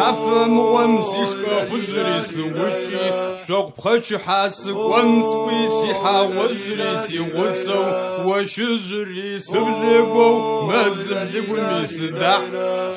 Мафэм сишка хужри сыучи Сок пхъэчы хьасыкӏон сӏуи сихьагъожри сигъусэу Ощыжьри сыблыгоу мэзыблыгуми сыдахь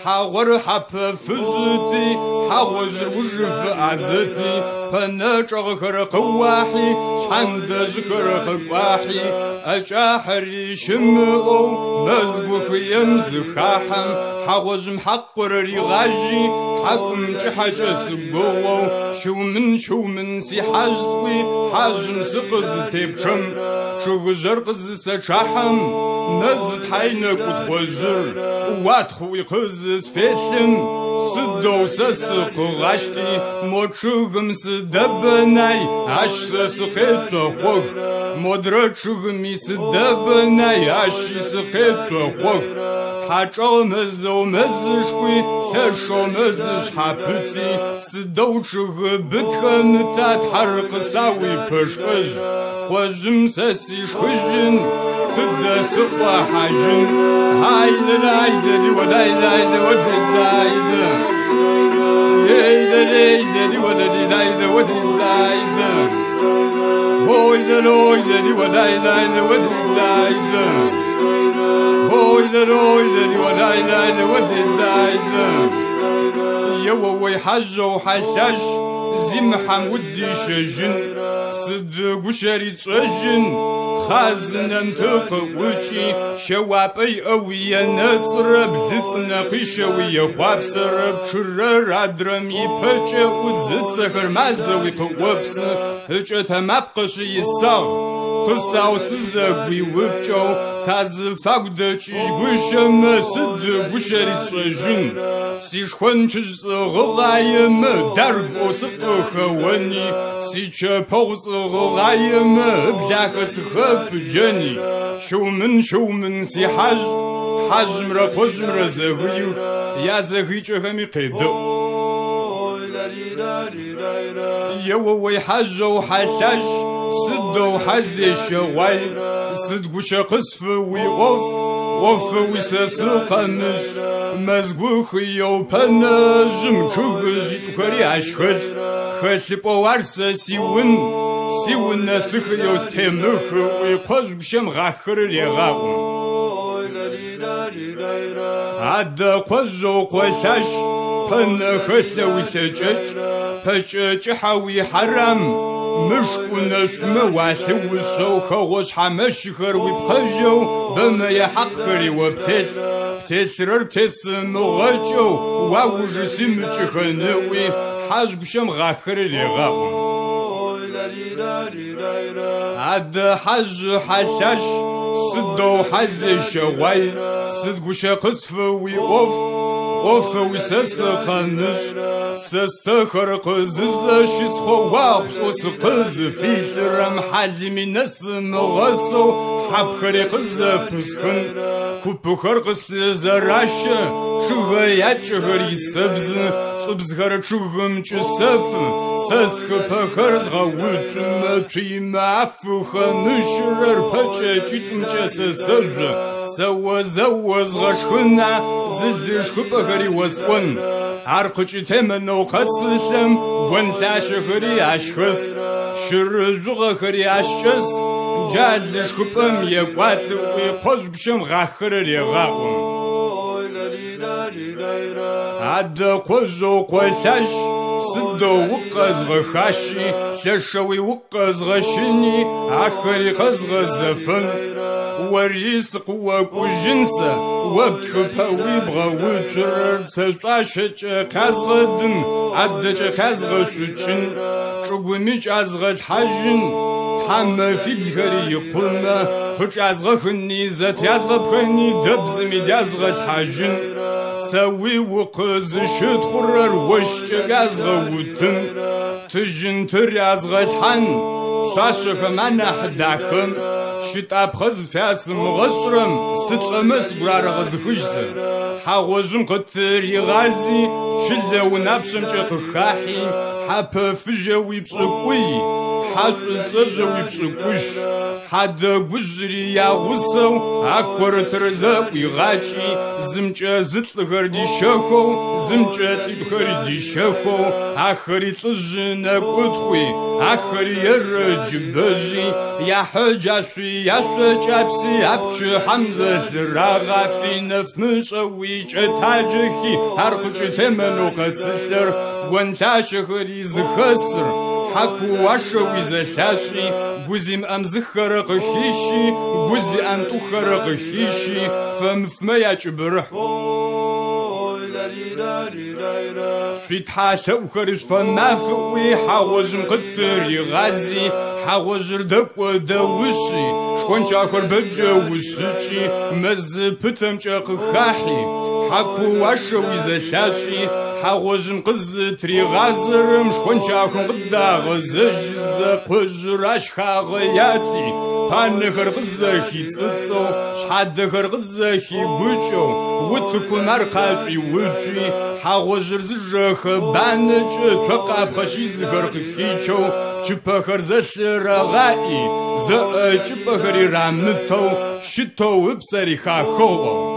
Хьагъор хьапэ фыжьыти хьагъожьыр ужыфыӏазэти Пэнэчӏэгъэхэр къыуахьи шъхьандэжьхэр къыкӏуахьи Ӏэкӏахьэри щымыӏоу мэзгухыем зыхахьэм Хьагъожьым хьакъыр ригъажьи Хьакъум кӏыхьэкӏэ сыгугъэу Щыумын сихьажь сӏуи хьажьым сыкъызытепчъэм Чъыгыжъэр къызысэчахьэм мэз тхьайнэкӏу тхъожьыр Уатхъуи къызысфелъым Сыдэу сэ сыкъыгъащти Мо чъыгым сыдэбэнай ащ сэ сыкъетӏохъугъ Модрэ чъыгыми сыдэбэнай ащи сыкъетӏохъугъ Хьакӏэу мэзэу мэзышхуи лъэшэу мэзышъхьапыти Сыдэу чъыгы бытхэм татхьэр къысауи пэшӏэжь Хъожьым сэ сишхыжьын тыдэ сыкъохьажьын Хайдэ лайдэ диуэлайдэ одилайдэ Ейдэ лейдэ диуэлайдэ одилайдэ Ойдэ лойдэ диуэлайдэ одилайдэ Ойдэ лойдэ диуэлайдэ одилайдэ Еуэуи хьажьэу хьалъащ зимыхьэм удишэжьын Сыд гущэри тшӏэжьын Хъазынэм тыкъыӏукӏи Щэуапӏэ иӏэуи енэцӏрэ блыцӏнэ къищэуи ехъуапсэрэ Пчъырэр адрэм ипэкӏэ ӏудзыцэхэр мазэуи къыӏопсы Ыкӏэ тэмапӏ къыщыисагъ Къысау сызэгуи упкӏэу Тазыфагу дэкӏыжь гущэмэ Сыд гущэри тшӏэжьын Сишхъон чъыжь цӏыгъыгъаемэ Даргоу сыкъыхэони Сичэпэгъу цӏыгъыгъаемэ Блахэ сыхэпыджэни Щыумын сихьажь Хьажьымрэ къожьымрэ зэхыих Язэхыкӏэхэми къедэӏу Еуэуи хьажьэу хьалъащ Сыдэу хьазещэгъуай Сыд гущэ къысфыуи ӏоф Ӏофыуи сэ сыкъэмыжь Мэзгухыеу пэнэжьым чъыгыжъитӏухэри ащ хэлъ Хэлъыпӏэу ар сэ сиун Сиунэ сыхыеу стемыхыуи Къожь гущэм гъахэр регъаӏо Адэ къожьэу къолъащ Пэнэ хэлъэуи лъэкӏэкӏ Пэкӏэкӏыхьэуи хьарам Мышкунэшъумэ уалъыусэу Хэгъошъ хьамэщыхэр уипкъэжьэу Бэмэе хьакъхэри оптелъ Птелъырэр птесымыгъэкӏэу Уаужы симыкӏыхэнэуи Хьажь гущэм гъахэр регъаӏо Адэ хьажьы хьалъащ Сыдэу хьазещэгъуай Сыд гущэ къысфыуи ӏоф Ӏофэуи сэ сыкъэмыжь Сэ стэхэр къызызэщысхъоуагъу Сыкъызыфилъырэм хьалыми нэсымыгъэсэу Хьапхэри къызэпысхын Купыхэр къыслъызэращэ Чъыгэ ячӏэхэр исэбзы Лӏыбзхэр чъыгым кӏысэфы Сэ стхыпэхэр згъэутымэ Цуимэ афыхэмыщырэр Пэкӏэкӏитӏумкӏэ сэ сэжъо Зэуэ згъэшхына Зылышхыпэхэри осӏон Ар къыкӏытемэнэу къэцылъэм Гонлъащэхэри ащхэс Щырыжъугъэхэри ащкӏэс Джалышхыпэм екӏуалъыӏуи Къожь гущэм гъахэр регъаӏо Адэ къожьэу къолъащ Сыдэу укъэзгъэхащи Лъэшэуи укъэзгъэщыни Ахэри къэзгъэзэфэн Ори сыкъыокӏужьын сэ Оптхыпэуи бгъэуцурэр Цэшъуашэкӏэ къязгъэдын Адэкӏэ къязгъэшъукӏын Чӏыгуми кӏазгъэлъхьажьын Хьамэ филхэри икъумэ Хъыкӏазгъэхыни зэтрязгъэпхэни Дэбзыми дязгъэлъхьажьын Цэуи укъызыщытхъурэр Ощкӏэ язгъэутын Птыжьынтыр язгъэлъхьан Пшъашъэхэм анахь дахэм Щытӏапхъэ зыфясымыгъэшӏрэм Сытлӏэмэ сыгурарэгъэзыхыжь сэ Хьагъожьым къытыригъази Чылэ унапшъэмкӏэ къыхахьи Хьапэ фыжьэуи пшӏыкӏуи Хьацӏуцӏэжьэуи пшӏыкӏущ حد بجري يا غصو أكبر ترزق ويغاشي زمجة زتلغر دي شخو زمجة تبخر دي شخو آخري تلجنا قدخوي آخري يرج بجي يا حجة سوي يا سوى أبش حمزة الراغة في نفمش ويج تاجخي هرقج تمنو قد سلر وانتا شخري زخسر حكو واشوي زلاشي جوزيم أم زخرق خيشي جوزي أم تخرق خيشي فما يجبرح في تحاسة وخرج فما فوي حوجم قدر يغازي حوجر دك ودوشي شكون شاكر بجوشي مز بتم شاق خاحي حكو واشوي زلاشي حوجم قز تري غازر مشكون شاكون قدا غزجز قجراش خاغياتي بانخر غزخي تتصو شحدخر غزخي بوچو وتكون مرقافي وتوي حوجر زجخ بانج تقاب خشي زغرق خيچو چپخر زلرغائي ز چپخري رامتو شتو بسري خاخو